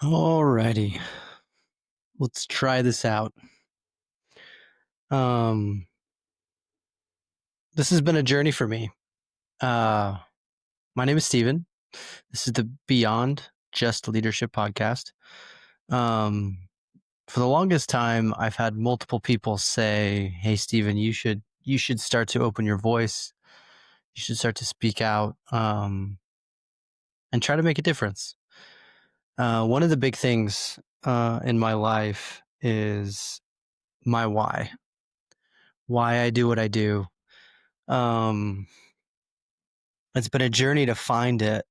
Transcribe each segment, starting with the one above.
Alrighty, let's try this out. Um, this has been a journey for me. Uh, my name is Steven. This is the Beyond Just Leadership podcast. Um, for the longest time, I've had multiple people say, "Hey, Steven, you should start to open your voice. You should start to speak out, and try to make a difference." One of the big things in my life is my why I do what I do. Um, it's been a journey to find it,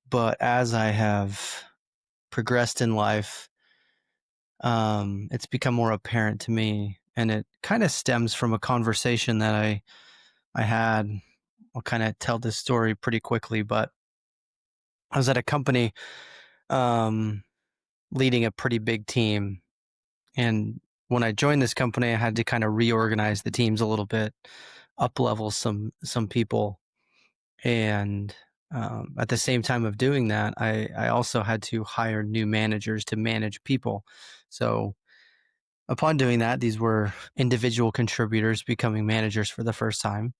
but as I have progressed in life, it's become more apparent to me, and it kind of stems from a conversation that I had. I'll kind of tell this story pretty quickly, but I was at a company um, leading a pretty big team, and when I joined this company, I had to kind of reorganize the teams a little bit, up level some people. And at the same time of doing that, I also had to hire new managers to manage people. So upon doing that, these were individual contributors becoming managers for the first time.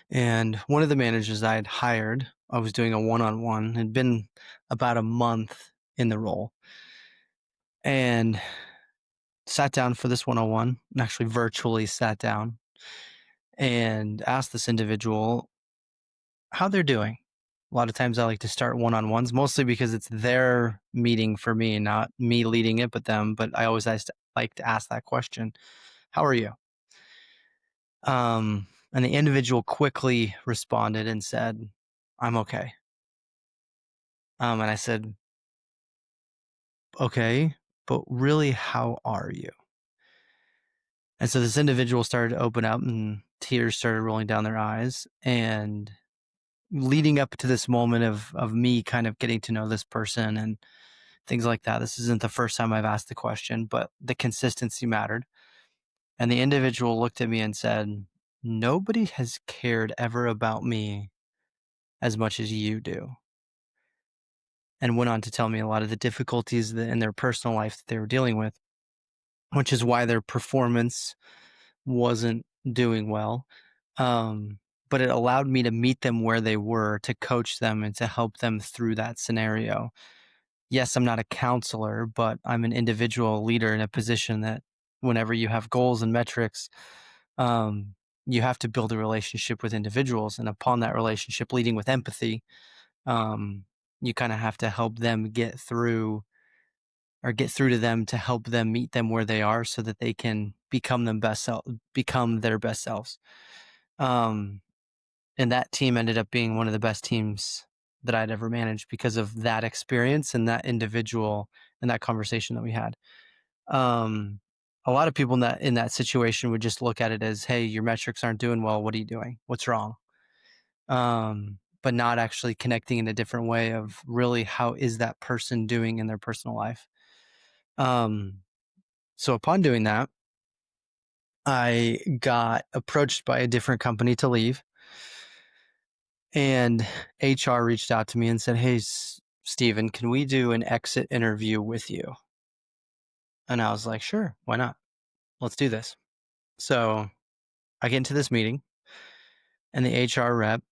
And one of the managers I had hired, I was doing a one-on-one, had been about a month in the role, and sat down for this one-on-one, and actually virtually sat down and asked this individual how they're doing. A lot of times I like to start one-on-ones, mostly because it's their meeting for me, not me leading it, but them. But I always like to ask that question, how are you? And the individual quickly responded and said, I'm okay. And I said, okay, but really, how are you? And so this individual started to open up and tears started rolling down their eyes. And leading up to this moment of me kind of getting to know this person and things like that. This isn't the first time I've asked the question, but the consistency mattered. And the individual looked at me and said, nobody has cared ever about me as much as you do. And went on to tell me a lot of the difficulties in their personal life that they were dealing with, which is why their performance wasn't doing well. But it allowed me to meet them where they were, to coach them and to help them through that scenario. Yes, I'm not a counselor, but I'm an individual leader in a position that whenever you have goals and metrics, um, you have to build a relationship with individuals. And upon that relationship, leading with empathy, um, you kind of have to help them get through to them to help them meet them where they are so that they can become become their best selves. Um, and that team ended up being one of the best teams that I'd ever managed because of that experience and that individual and that conversation that we had. Um, a lot of people in that situation would just look at it as, hey, your metrics aren't doing well. What are you doing? What's wrong? But not actually connecting in a different way of really how is that person doing in their personal life. So upon doing that, I got approached by a different company to leave. And HR reached out to me and said, hey, Steven, can we do an exit interview with you? And I was like, sure, why not? Let's do this. So I get into this meeting, and the HR rep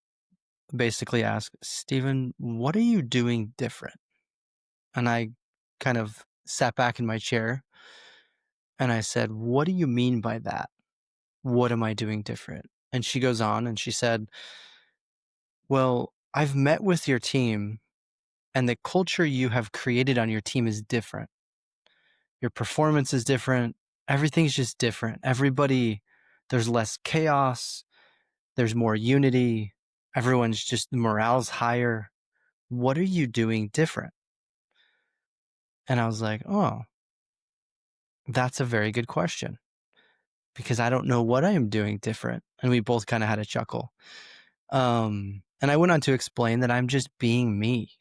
basically asked, Steven, what are you doing different? And I kind of sat back in my chair and I said, what do you mean by that? What am I doing different? And she goes on and she said, well, I've met with your team, and the culture you have created on your team is different. Your performance is different. Everything's just different. There's less chaos. There's more unity. Everyone's just, morale's higher. What are you doing different? And I was like, oh, that's a very good question, because I don't know what I am doing different. And we both kind of had a chuckle. And I went on to explain that I'm just being me.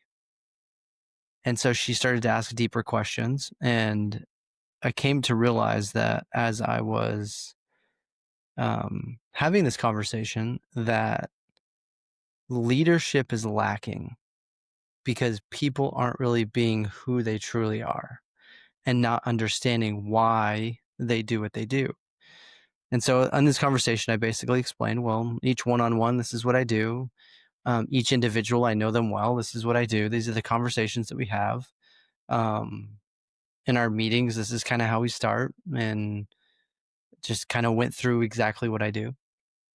And so she started to ask deeper questions, and I came to realize that as I was having this conversation, that leadership is lacking because people aren't really being who they truly are and not understanding why they do what they do. And so in this conversation, I basically explained, well, each one-on-one, this is what I do. Each individual, I know them well. This is what I do. These are the conversations that we have. In our meetings, this is kind of how we start, and just kind of went through exactly what I do.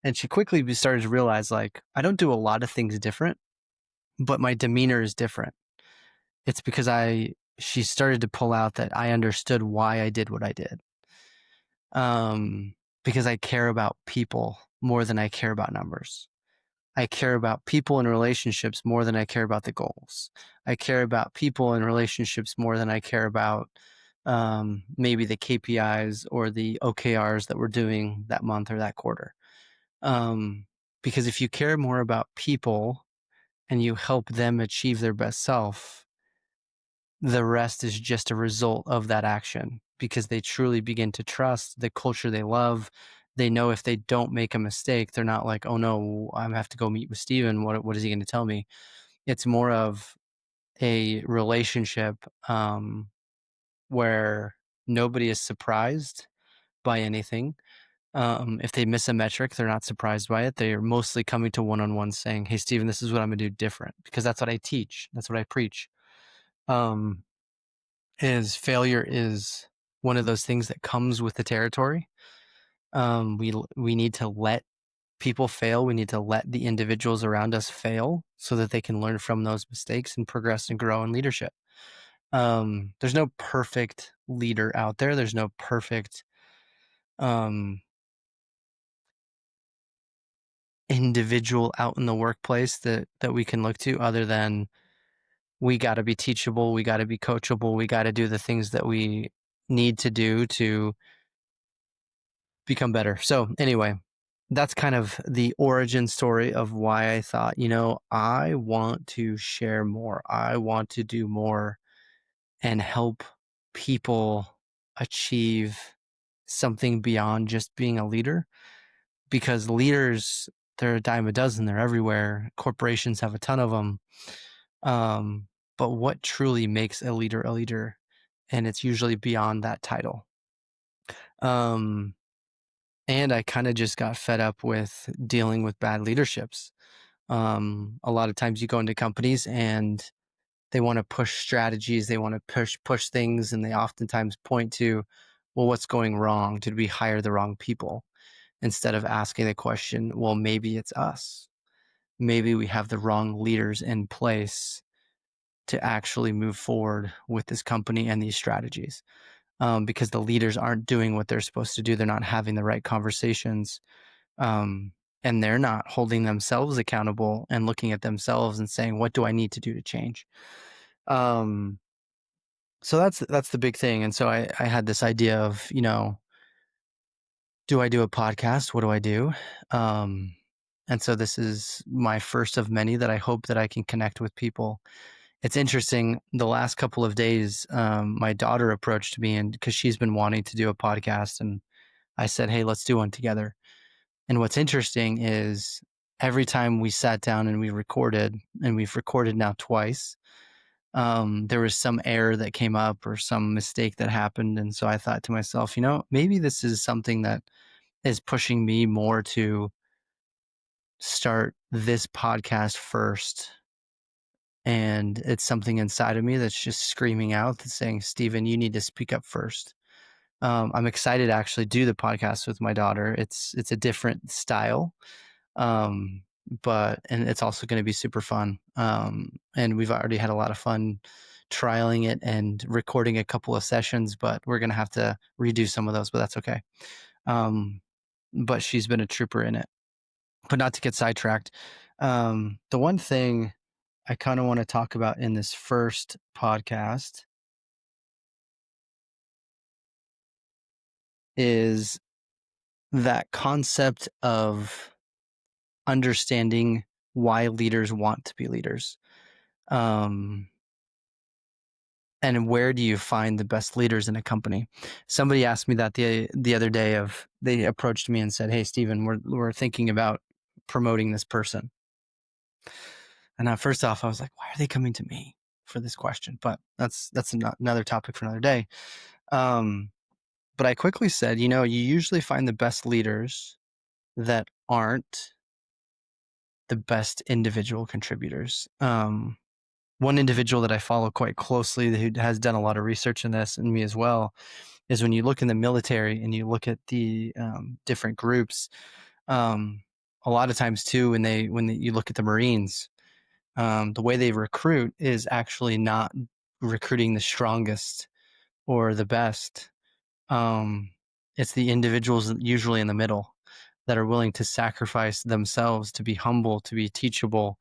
And she quickly started to realize, like, I don't do a lot of things different, but my demeanor is different. It's because she started to pull out that I understood why I did what I did. Because I care about people more than I care about numbers. I care about people and relationships more than I care about the goals. I care about people and relationships more than I care about maybe the KPIs or the OKRs that we're doing that month or that quarter. Because if you care more about people and you help them achieve their best self, the rest is just a result of that action, because they truly begin to trust the culture they love. They know if they don't make a mistake, they're not like, oh no, I have to go meet with Steven. What is he going to tell me? It's more of a relationship where nobody is surprised by anything. If they miss a metric, they're not surprised by it. They are mostly coming to one-on-one saying, hey, Steven, this is what I'm going to do different, because that's what I teach. That's what I preach. Is failure is one of those things that comes with the territory. We need to let people fail. We need to let the individuals around us fail so that they can learn from those mistakes and progress and grow in leadership. There's no perfect leader out there. There's no perfect individual out in the workplace that we can look to, other than we got to be teachable. We got to be coachable. We got to do the things that we need to do to become better. So anyway, that's kind of the origin story of why I thought, I want to share more. I want to do more and help people achieve something beyond just being a leader, because leaders, they're a dime a dozen. They're everywhere. Corporations have a ton of them. But what truly makes a leader a leader? And it's usually beyond that title. And I kind of just got fed up with dealing with bad leaderships. A lot of times you go into companies and they want to push strategies, they want to push things, and they oftentimes point to, well, what's going wrong? Did we hire the wrong people? Instead of asking the question, well, maybe it's us. Maybe we have the wrong leaders in place to actually move forward with this company and these strategies. Because the leaders aren't doing what they're supposed to do. They're not having the right conversations. And they're not holding themselves accountable and looking at themselves and saying, what do I need to do to change? So that's the big thing. And so I had this idea of, do I do a podcast? What do I do? And so this is my first of many that I hope that I can connect with people. It's interesting. The last couple of days, my daughter approached me, and because she's been wanting to do a podcast, and I said, hey, let's do one together. And what's interesting is every time we sat down and we recorded, and we've recorded now twice, there was some error that came up or some mistake that happened. And so I thought to myself, maybe this is something that is pushing me more to start this podcast first. And it's something inside of me that's just screaming out, that's saying, Steven, you need to speak up first. I'm excited to actually do the podcast with my daughter. It's a different style. And it's also going to be super fun. And we've already had a lot of fun trialing it and recording a couple of sessions, but we're going to have to redo some of those, but that's okay. But she's been a trooper in it. But not to get sidetracked. The one thing I kind of want to talk about in this first podcast is that concept of understanding why leaders want to be leaders. And where do you find the best leaders in a company? Somebody asked me that the other day. They approached me and said, hey, Steven, we're thinking about promoting this person. And first off, I was like, why are they coming to me for this question? But that's another topic for another day. But I quickly said, you usually find the best leaders that aren't the best individual contributors. One individual that I follow quite closely who has done a lot of research in this, and me as well, is when you look in the military and you look at the different groups. A lot of times too, when you look at the Marines, the way they recruit is actually not recruiting the strongest or the best. It's the individuals usually in the middle that are willing to sacrifice themselves to be humble, to be teachable.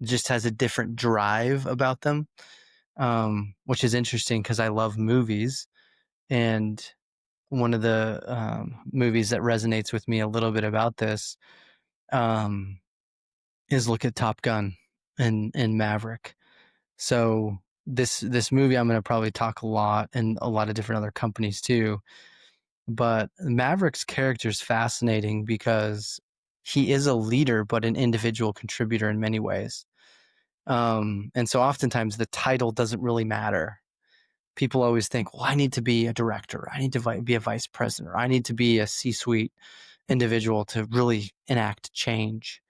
Just has a different drive about them, which is interesting because I love movies. And one of the movies that resonates with me a little bit about this um, is look at Top Gun and Maverick. So this movie I'm going to probably talk a lot, and a lot of different other companies too. But Maverick's character is fascinating because he is a leader, but an individual contributor in many ways. And so oftentimes the title doesn't really matter. People always think, well, I need to be a director, I need to be a vice president, or I need to be a C-suite individual to really enact change.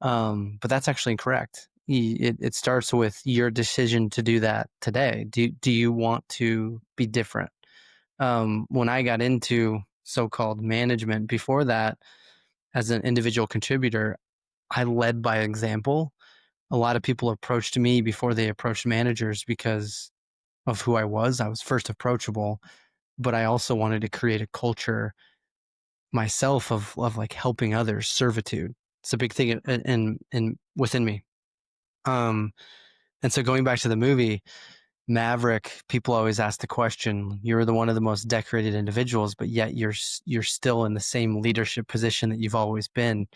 But that's actually incorrect. It starts with your decision to do that today. Do you want to be different? When I got into so-called management before that, as an individual contributor, I led by example. A lot of people approached me before they approached managers because of who I was. I was first approachable, but I also wanted to create a culture myself of like helping others, servitude. It's a big thing in within me. And so going back to the movie Maverick, people always ask the question, you're one of the most decorated individuals, but yet you're still in the same leadership position that you've always been.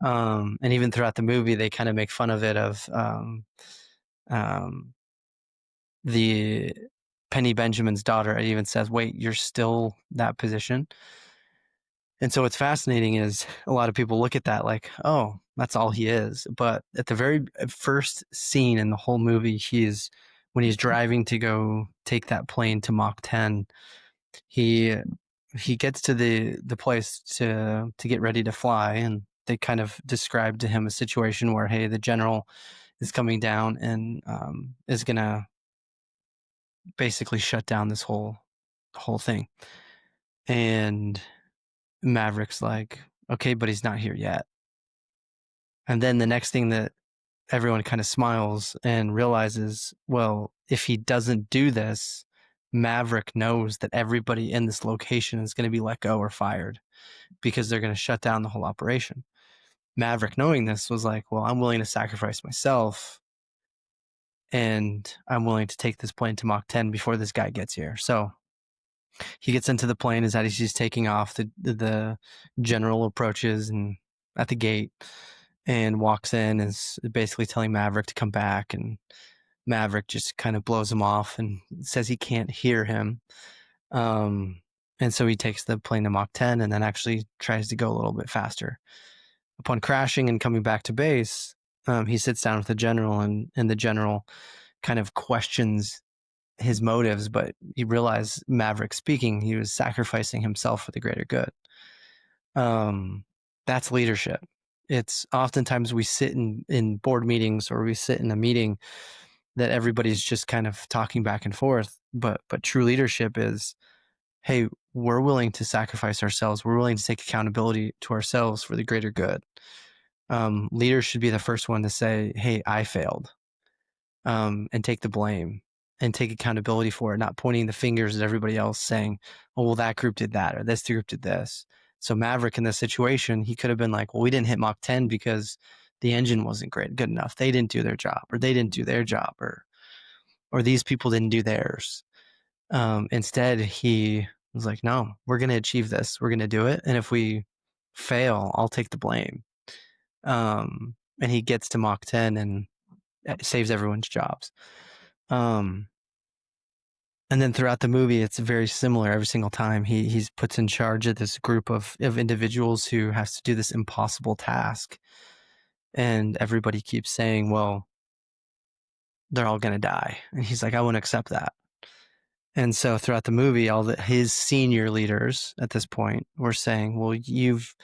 And even throughout the movie, they kind of make fun of it of um, the Penny Benjamin's daughter. It even says, wait, you're still that position. And so what's fascinating is a lot of people look at that like, oh, that's all he is. But at the very first scene in the whole movie, when he's driving to go take that plane to Mach 10, he gets to the place to get ready to fly, and they kind of describe to him a situation where, hey, the general is coming down and is gonna basically shut down this whole thing. And Maverick's like, okay, but he's not here yet. And then the next thing that everyone kind of smiles and realizes, well, if he doesn't do this, Maverick knows that everybody in this location is going to be let go or fired because they're going to shut down the whole operation. Maverick, knowing this, was like, well, I'm willing to sacrifice myself and I'm willing to take this plane to Mach 10 before this guy gets here. So he gets into the plane as he's taking off. The general approaches and at the gate and walks in, is basically telling Maverick to come back, and Maverick just kind of blows him off and says he can't hear him. And so he takes the plane to Mach 10 and then actually tries to go a little bit faster. Upon crashing and coming back to base, he sits down with the general, and the general kind of questions his motives, but he realized Maverick speaking, he was sacrificing himself for the greater good. That's leadership. It's oftentimes we sit in board meetings, or we sit in a meeting that everybody's just kind of talking back and forth. But true leadership is, hey, we're willing to sacrifice ourselves. We're willing to take accountability to ourselves for the greater good. Leaders should be the first one to say, hey, I failed, and take the blame and take accountability for it, not pointing the fingers at everybody else saying, oh, well, that group did that or this group did this. So Maverick in this situation, he could have been like, well, we didn't hit Mach 10 because the engine wasn't good enough. They didn't do their job, or they didn't do their job, or these people didn't do theirs. Instead, he was like, no, we're going to achieve this. We're going to do it. And if we fail, I'll take the blame. And he gets to Mach 10 and saves everyone's jobs. And then throughout the movie, it's very similar every single time. He's puts in charge of this group of individuals who has to do this impossible task. And everybody keeps saying, well, they're all going to die. And he's like, I won't accept that. And so throughout the movie, his senior leaders at this point were saying, well, you've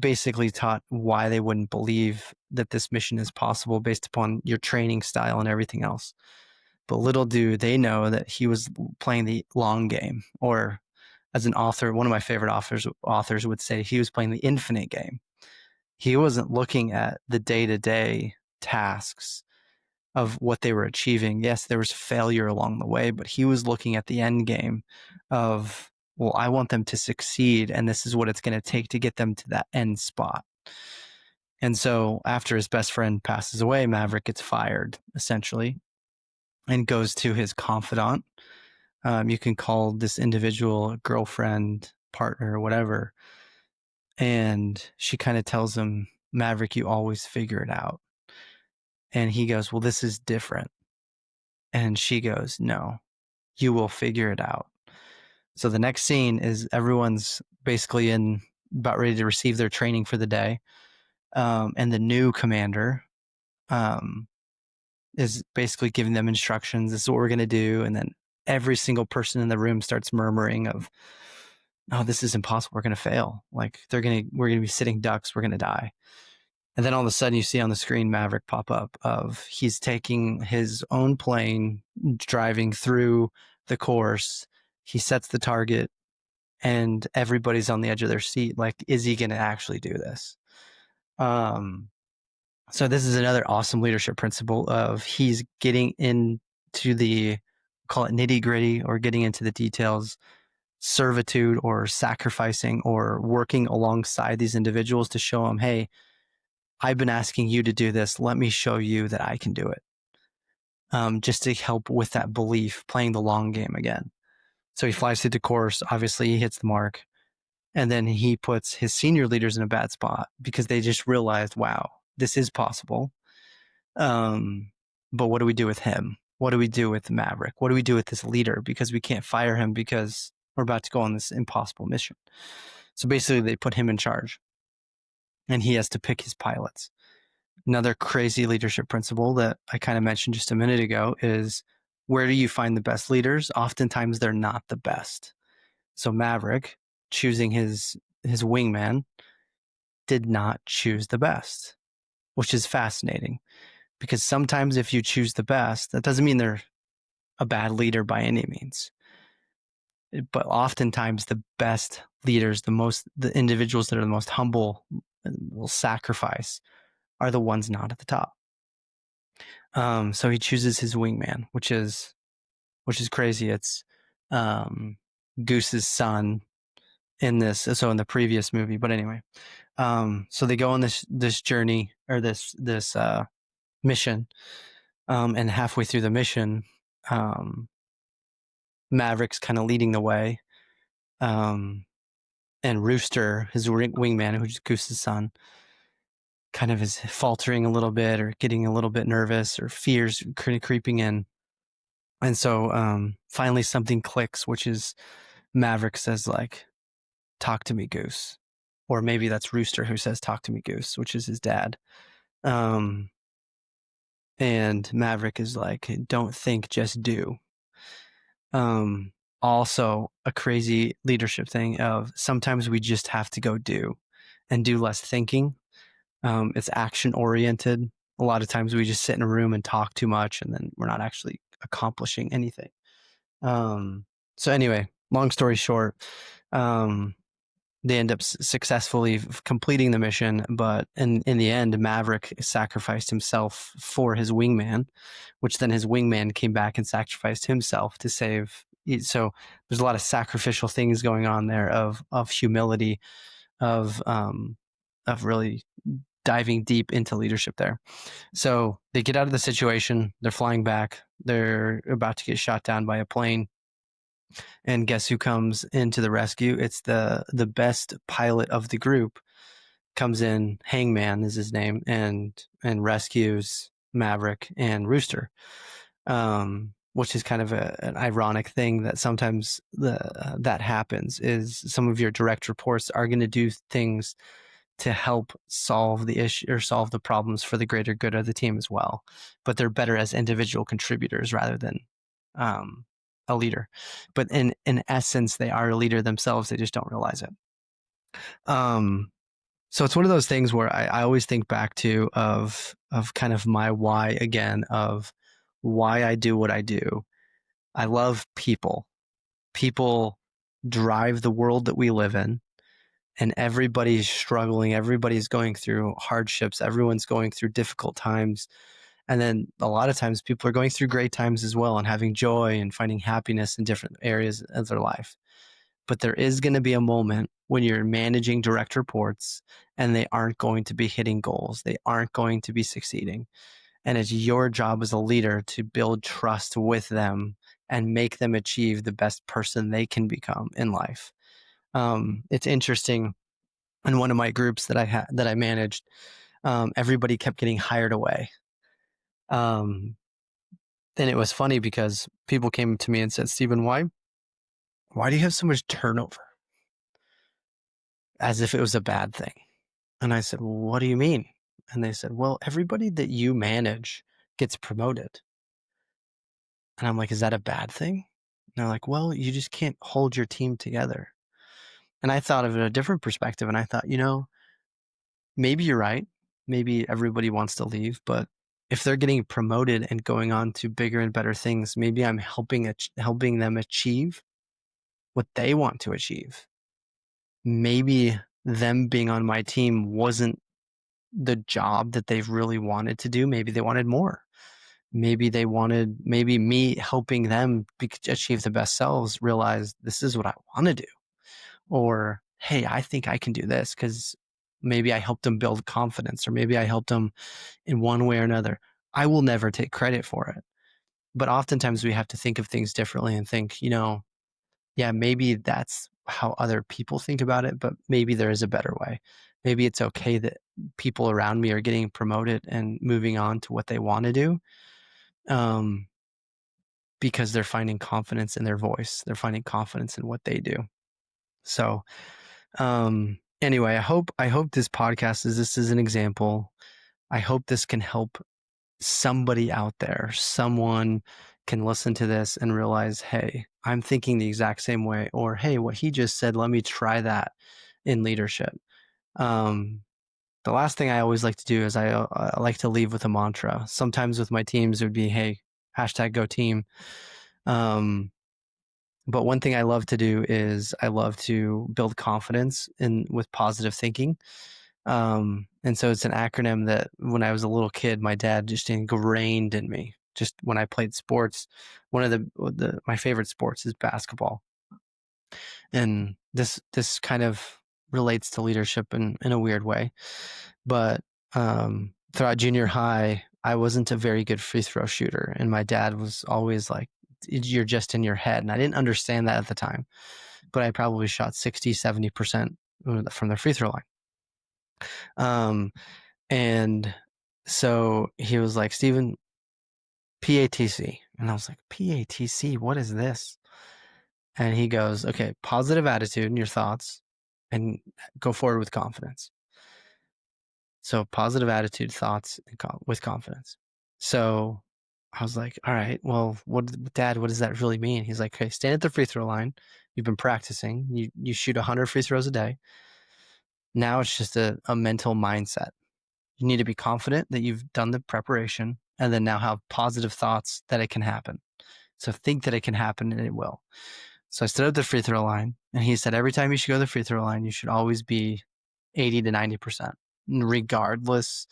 basically taught why they wouldn't believe that this mission is possible based upon your training style and everything else. But little do they know that he was playing the long game, or as an author, one of my favorite authors would say, he was playing the infinite game. He wasn't looking at the day-to-day tasks of what they were achieving. Yes, there was failure along the way, but he was looking at the end game of, well, I want them to succeed, and this is what it's going to take to get them to that end spot. And so after his best friend passes away, Maverick gets fired, essentially, and goes to his confidant. You can call this individual a girlfriend, partner, whatever. And she kind of tells him, Maverick, you always figure it out. And he goes, well, this is different. And she goes, no, you will figure it out. So the next scene is everyone's basically about ready to receive their training for the day. And the new commander is basically giving them instructions. This is what we're going to do. And then every single person in the room starts murmuring of, oh, this is impossible. We're going to fail. Like we're going to be sitting ducks. We're going to die. And then all of a sudden you see on the screen Maverick pop up of he's taking his own plane, driving through the course. He sets the target and everybody's on the edge of their seat. Like, is he going to actually do this? So this is another awesome leadership principle of he's getting into the, call it nitty gritty, or getting into the details, servitude or sacrificing or working alongside these individuals to show them, hey, I've been asking you to do this. Let me show you that I can do it. Just to help with that belief, playing the long game again. So he flies through the course. Obviously, he hits the mark. And then he puts his senior leaders in a bad spot because they just realized, wow, this is possible. But what do we do with him? What do we do with Maverick? What do we do with this leader? Because we can't fire him because we're about to go on this impossible mission. So basically, they put him in charge. And he has to pick his pilots. Another crazy leadership principle that I kind of mentioned just a minute ago is, where do you find the best leaders? Oftentimes they're not the best. So Maverick, choosing his wingman, did not choose the best, which is fascinating, because sometimes if you choose the best, that doesn't mean they're a bad leader by any means. But oftentimes the best leaders, the individuals that are the most humble and will sacrifice, are the ones not at the top. So he chooses his wingman, which is crazy. It's Goose's son in this. So in the previous movie, but anyway, so they go on this journey, or this mission, and halfway through the mission, Maverick's kind of leading the way, and Rooster, his wingman, who's Goose's son, kind of is faltering a little bit or getting a little bit nervous, or fears creeping in. And so finally something clicks, which is Maverick says, like, talk to me, Goose. Or maybe that's Rooster who says, talk to me, Goose, which is his dad. And Maverick is like, don't think, just do. Also a crazy leadership thing of sometimes we just have to go do and do less thinking. It's action oriented. A lot of times we just sit in a room and talk too much, and then we're not actually accomplishing anything. So anyway, long story short, they end up successfully completing the mission, but in the end, Maverick sacrificed himself for his wingman, which then his wingman came back and sacrificed himself to save. So there's a lot of sacrificial things going on there of humility, of really diving deep into leadership there. So they get out of the situation. They're flying back. They're about to get shot down by a plane. And guess who comes into the rescue? It's the best pilot of the group. Comes in, Hangman is his name, and rescues Maverick and Rooster, which is kind of an ironic thing that sometimes that happens. Is some of your direct reports are going to do things to help solve the issue or solve the problems for the greater good of the team as well. But they're better as individual contributors rather than a leader. But in essence, they are a leader themselves. They just don't realize it. So it's one of those things where I always think back to of kind of my why again, of why I do what I do. I love people. People drive the world that we live in, and everybody's struggling. Everybody's going through hardships. Everyone's going through difficult times. And then a lot of times people are going through great times as well and having joy and finding happiness in different areas of their life. But there is going to be a moment when you're managing direct reports and they aren't going to be hitting goals. They aren't going to be succeeding. And it's your job as a leader to build trust with them and make them achieve the best person they can become in life. It's interesting. In one of my groups that I managed, everybody kept getting hired away. And it was funny because people came to me and said, "Stephen, why do you have so much turnover?" As if it was a bad thing. And I said, "Well, what do you mean?" And they said, "Well, everybody that you manage gets promoted." And I'm like, "Is that a bad thing?" And they're like, "Well, you just can't hold your team together." And I thought of it a different perspective. And I thought, maybe you're right. Maybe everybody wants to leave, but if they're getting promoted and going on to bigger and better things, maybe I'm helping them achieve what they want to achieve. Maybe them being on my team wasn't the job that they've really wanted to do. Maybe they wanted more. Maybe me helping them achieve the best selves, realize this is what I want to do. Or, hey, I think I can do this because maybe I helped them build confidence, or maybe I helped them in one way or another. I will never take credit for it. But oftentimes we have to think of things differently and think, yeah, maybe that's how other people think about it, but maybe there is a better way. Maybe it's okay that people around me are getting promoted and moving on to what they want to do, because they're finding confidence in their voice. They're finding confidence in what they do. So, anyway, I hope this podcast this is an example. I hope this can help somebody out there. Someone can listen to this and realize, hey, I'm thinking the exact same way, or hey, what he just said, let me try that in leadership. The last thing I always like to do is I like to leave with a mantra. Sometimes with my teams, it would be, hey, #GoTeam. But one thing I love to do is I love to build confidence with positive thinking. And so it's an acronym that when I was a little kid, my dad just ingrained in me. Just when I played sports, one of my favorite sports is basketball. And this kind of relates to leadership in a weird way. But throughout junior high, I wasn't a very good free throw shooter. And my dad was always like, you're just in your head. And I didn't understand that at the time, but I probably shot 60, 70% from the free throw line. And so he was like, "Stephen, PATC." And I was like, "PATC, what is this?" And he goes, "Okay, positive attitude and your thoughts, and go forward with confidence." So positive attitude, thoughts, and with confidence. So I was like, "All right, well, Dad, what does that really mean?" He's like, "Okay, stand at the free throw line. You've been practicing. You shoot 100 free throws a day. Now it's just a mental mindset. You need to be confident that you've done the preparation, and then now have positive thoughts that it can happen. So think that it can happen, and it will." So I stood at the free throw line, and he said, every time you should go to the free throw line, you should always be 80 to 90%, regardless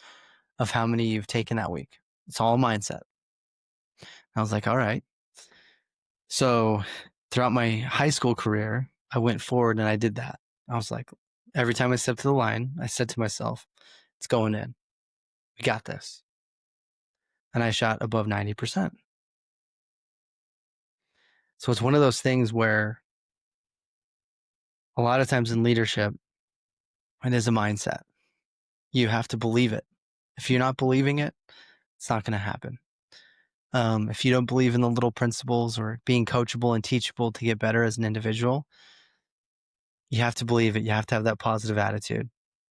of how many you've taken that week. It's all mindset. I was like, all right. So throughout my high school career, I went forward and I did that. I was like, every time I stepped to the line, I said to myself, it's going in. We got this. And I shot above 90%. So it's one of those things where a lot of times in leadership, it is a mindset. You have to believe it. If you're not believing it, it's not going to happen. If you don't believe in the little principles or being coachable and teachable to get better as an individual, you have to believe it. You have to have that positive attitude.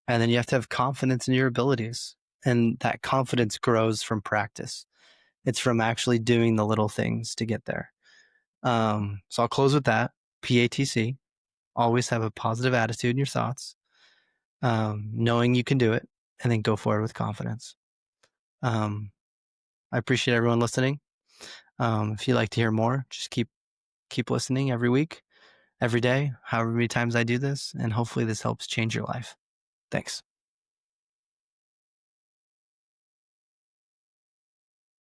And then you have to have confidence in your abilities. And that confidence grows from practice. It's from actually doing the little things to get there. So I'll close with that. PATC. Always have a positive attitude in your thoughts, knowing you can do it, and then go forward with confidence. I appreciate everyone listening. If you'd like to hear more, just keep listening every week, every day, however many times I do this, and hopefully this helps change your life. Thanks.